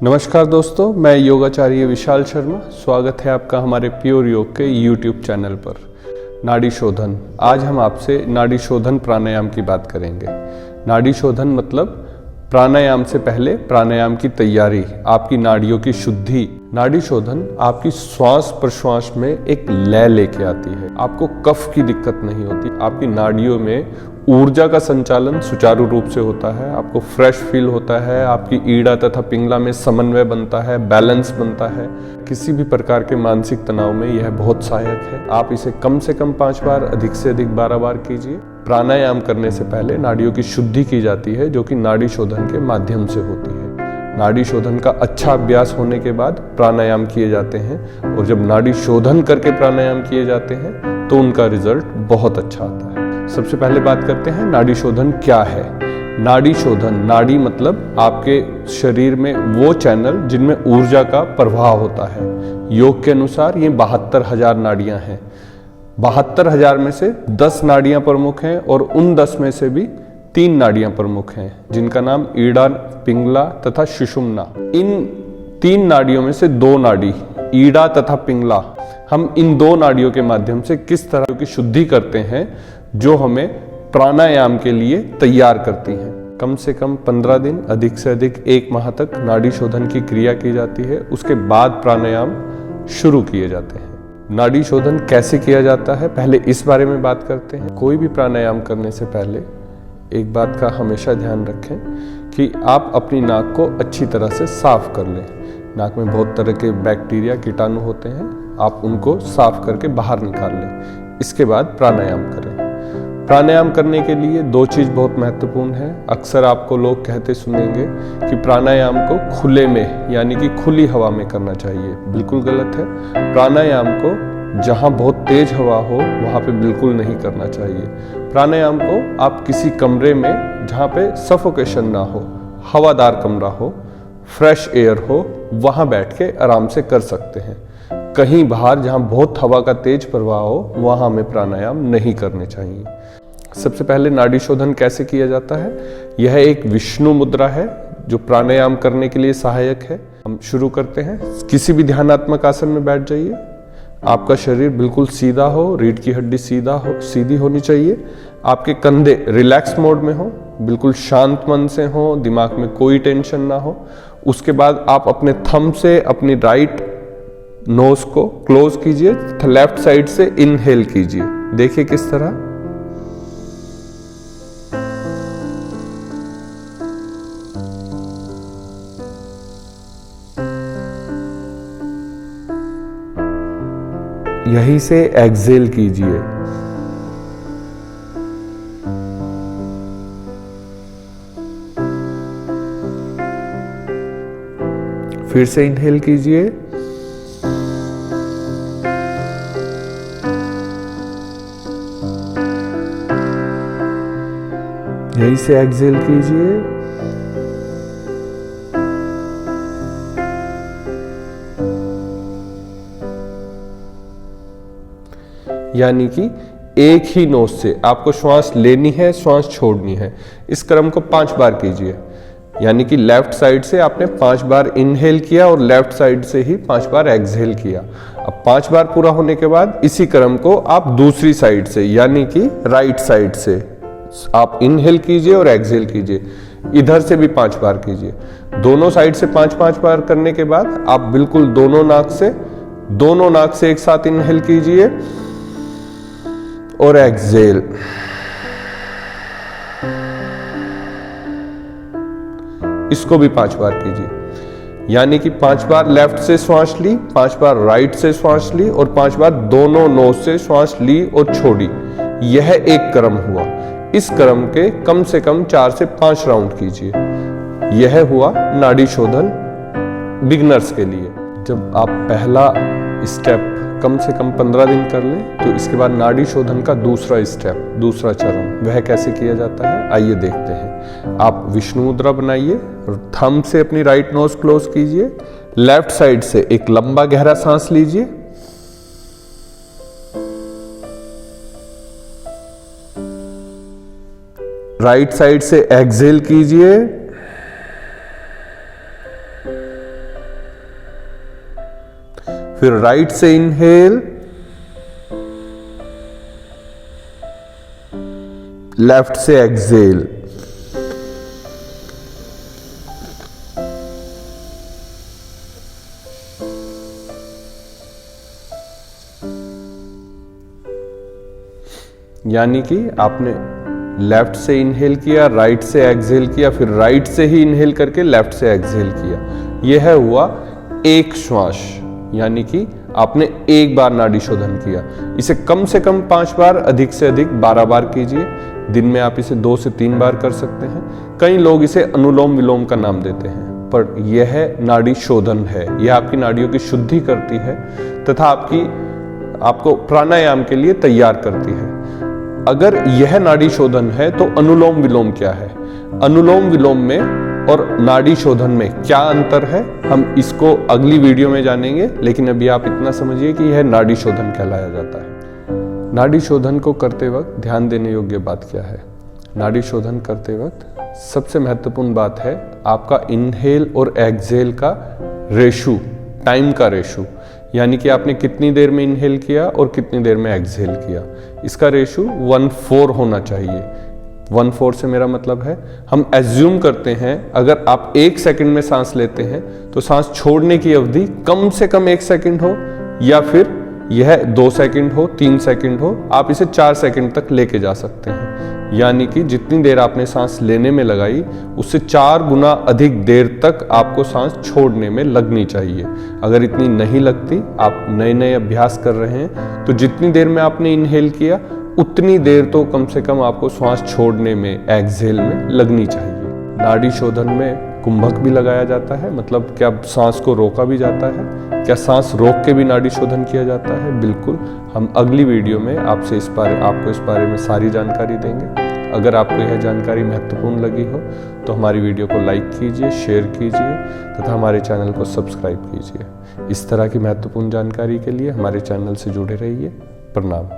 नमस्कार दोस्तों, मैं योगाचार्य विशाल शर्मा। स्वागत है आपका हमारे प्योर योग के YouTube चैनल पर। नाड़ी शोधन। आज हम आपसे नाड़ी शोधन प्राणायाम की बात करेंगे। नाड़ी शोधन मतलब प्राणायाम से पहले प्राणायाम की तैयारी, आपकी नाड़ियों की शुद्धि। नाड़ी शोधन आपकी श्वास प्रश्वास में एक लय लेके आती है। आपको कफ की दिक्कत नहीं होती, आपकी नाड़ियों में ऊर्जा का संचालन सुचारू रूप से होता है, आपको फ्रेश फील होता है, आपकी ईड़ा तथा पिंगला में समन्वय बनता है, बैलेंस बनता है। किसी भी प्रकार के मानसिक तनाव में यह बहुत सहायक है। आप इसे कम से कम 5 बार, अधिक से अधिक 12 बार कीजिए। प्राणायाम करने से पहले नाड़ियों की शुद्धि की जाती है, जो कि नाड़ी शोधन के माध्यम से होती है। नाड़ी शोधन का अच्छा अभ्यास होने के बाद प्राणायाम किए जाते हैं, और जब नाड़ी शोधन करके प्राणायाम किए जाते हैं तो उनका रिजल्ट बहुत अच्छा आता है। सबसे पहले बात करते हैं नाड़ी शोधन क्या है। नाड़ी शोधन, नाड़ी मतलब आपके शरीर में वो चैनल जिनमें ऊर्जा का प्रवाह होता है। योग के अनुसार ये 72,000 नाड़ियां हैं। 72,000 में से 10 नाड़ियां प्रमुख हैं, और उन 10 में से भी 3 नाड़ियां प्रमुख हैं, जिनका नाम ईड़ा, पिंगला तथा सुषुम्ना। इन 3 नाड़ियों में से 2 नाड़ी, ईड़ा तथा पिंगला, हम इन 2 नाड़ियों के माध्यम से किस तरह की शुद्धि करते हैं, जो हमें प्राणायाम के लिए तैयार करती हैं। कम से कम 15 दिन, अधिक से अधिक 1 माह तक नाड़ी शोधन की क्रिया की जाती है। उसके बाद प्राणायाम शुरू किए जाते हैं। नाड़ी शोधन कैसे किया जाता है, पहले इस बारे में बात करते हैं। कोई भी प्राणायाम करने से पहले एक बात का हमेशा ध्यान रखें कि आप अपनी नाक को अच्छी तरह से साफ कर लें। नाक में बहुत तरह के बैक्टीरिया, कीटाणु होते हैं, आप उनको साफ करके बाहर निकाल लें। इसके बाद प्राणायाम करें। प्राणायाम करने के लिए 2 चीज़ बहुत महत्वपूर्ण है। अक्सर आपको लोग कहते सुनेंगे कि प्राणायाम को खुले में, यानी कि खुली हवा में करना चाहिए। बिल्कुल गलत है। प्राणायाम को जहाँ बहुत तेज हवा हो वहाँ पे बिल्कुल नहीं करना चाहिए। प्राणायाम को आप किसी कमरे में जहाँ पे सफोकेशन ना हो, हवादार कमरा हो, फ्रेश एयर हो, वहाँ बैठ के आराम से कर सकते हैं। कहीं बाहर जहाँ बहुत हवा का तेज प्रवाह हो, वहाँ हमें प्राणायाम नहीं करने चाहिए। सबसे पहले नाड़ी शोधन कैसे किया जाता है, यह एक विष्णु मुद्रा है जो प्राणायाम करने के लिए सहायक है। हम शुरू करते हैं। किसी भी ध्यानात्मक आसन में बैठ जाइए। आपका शरीर बिल्कुल सीधा हो, रीढ़ की हड्डी सीधी होनी चाहिए। आपके कंधे रिलैक्स मोड में हो, बिल्कुल शांत मन से हो, दिमाग में कोई टेंशन ना हो। उसके बाद आप अपने थंब से अपनी राइट नोज को क्लोज कीजिए, लेफ्ट साइड से इनहेल कीजिए। देखिए किस तरह। यहीं से एक्सहेल कीजिए। फिर से इनहेल कीजिए। यहीं से एक्सहेल कीजिए। यानी कि एक ही नोज से आपको श्वास लेनी है, श्वास छोड़नी है। इस क्रम को 5 बार कीजिए। यानी कि लेफ्ट साइड से आपने 5 बार इनहेल किया और लेफ्ट साइड से ही 5 बार एक्सहेल किया। अब 5 बार पूरा होने के बाद इसी क्रम को आप दूसरी साइड से, यानी कि राइट साइड से आप इनहेल कीजिए और एक्सहेल कीजिए। इधर से भी 5 बार कीजिए। दोनों साइड से 5-5 बार करने के बाद आप बिल्कुल दोनों नाक से एक साथ इनहेल कीजिए और एक्सहेल। इसको भी 5 बार कीजिए। यानी कि 5 बार लेफ्ट से श्वास ली, 5 बार राइट से श्वास ली, और 5 बार दोनों नोज से श्वास ली और छोड़ी। यह एक क्रम हुआ। इस क्रम के कम से कम 4 से 5 राउंड कीजिए। यह हुआ नाड़ी शोधन बिगनर्स के लिए। जब आप पहला स्टेप कम से कम 15 दिन कर लें, तो इसके बाद नाड़ी शोधन का दूसरा स्टेप, दूसरा चरण, वह कैसे किया जाता है, आइए देखते हैं। आप विष्णु मुद्रा बनाइए और थंब से अपनी राइट नोज क्लोज कीजिए। लेफ्ट साइड से एक लंबा गहरा सांस लीजिए। राइट साइड से एक्सहेल कीजिए। फिर राइट से इनहेल, लेफ्ट से एक्सहेल। यानी कि आपने लेफ्ट से इनहेल किया, राइट से एक्सहेल किया, फिर राइट से ही इनहेल करके लेफ्ट से एक्सहेल किया। यह हुआ एक श्वास, यानी कि आपने एक बार नाड़ी शोधन किया। इसे कम से कम 5 बार, अधिक से अधिक 12 बार कीजिए। दिन में आप इसे 2 से 3 बार कर सकते हैं। कई लोग इसे अनुलोम विलोम का नाम देते हैं, पर यह नाड़ी शोधन है। यह आपकी नाड़ियों की शुद्धि करती है तथा आपको प्राणायाम के लिए तैयार करती है। अगर यह नाड़ी शोधन है तो अनुलोम विलोम क्या है? अनुलोम विलोम में और नाड़ी शोधन में क्या अंतर है, हम इसको अगली वीडियो में जानेंगे। लेकिन अभी आप इतना समझिए कि यह नाड़ी शोधन कहलाया जाता है। नाड़ी शोधन को करते वक्त ध्यान देने योग्य बात क्या है? नाड़ी शोधन करते वक्त सबसे महत्वपूर्ण बात है आपका इनहेल और एक्सहेल का रेशो, टाइम का रेशो। यानी कि आपने कितनी देर में इनहेल किया और कितनी देर में एक्सहेल किया, इसका रेशो 1/4 होना चाहिए। 1/4 से मेरा मतलब है, हम एज्यूम करते हैं अगर आप 1 सेकंड में सांस लेते हैं तो सांस छोड़ने की अवधि कम से कम 1 सेकंड हो, या फिर यह 2 सेकंड हो, 3 सेकंड हो। आप इसे 4 सेकंड तक लेके जा सकते हैं। यानी कि जितनी देर आपने सांस लेने में लगाई उससे 4 गुना अधिक देर तक आपको सांस छोड़ने में लगनी चाहिए। अगर इतनी नहीं लगती, आप नए नए अभ्यास कर रहे हैं, तो जितनी देर में आपने इनहेल किया उतनी देर तो कम से कम आपको सांस छोड़ने में, एक्सहेल में लगनी चाहिए। नाड़ी शोधन में कुंभक भी लगाया जाता है, मतलब क्या सांस को रोका भी जाता है? क्या सांस रोक के भी नाड़ी शोधन किया जाता है? बिल्कुल, हम अगली वीडियो में आपको इस बारे में सारी जानकारी देंगे। अगर आपको यह जानकारी महत्वपूर्ण लगी हो तो हमारी वीडियो को लाइक कीजिए, शेयर कीजिए तथा हमारे चैनल को सब्सक्राइब कीजिए। इस तरह की महत्वपूर्ण जानकारी के लिए हमारे चैनल से जुड़े रहिए। प्रणाम।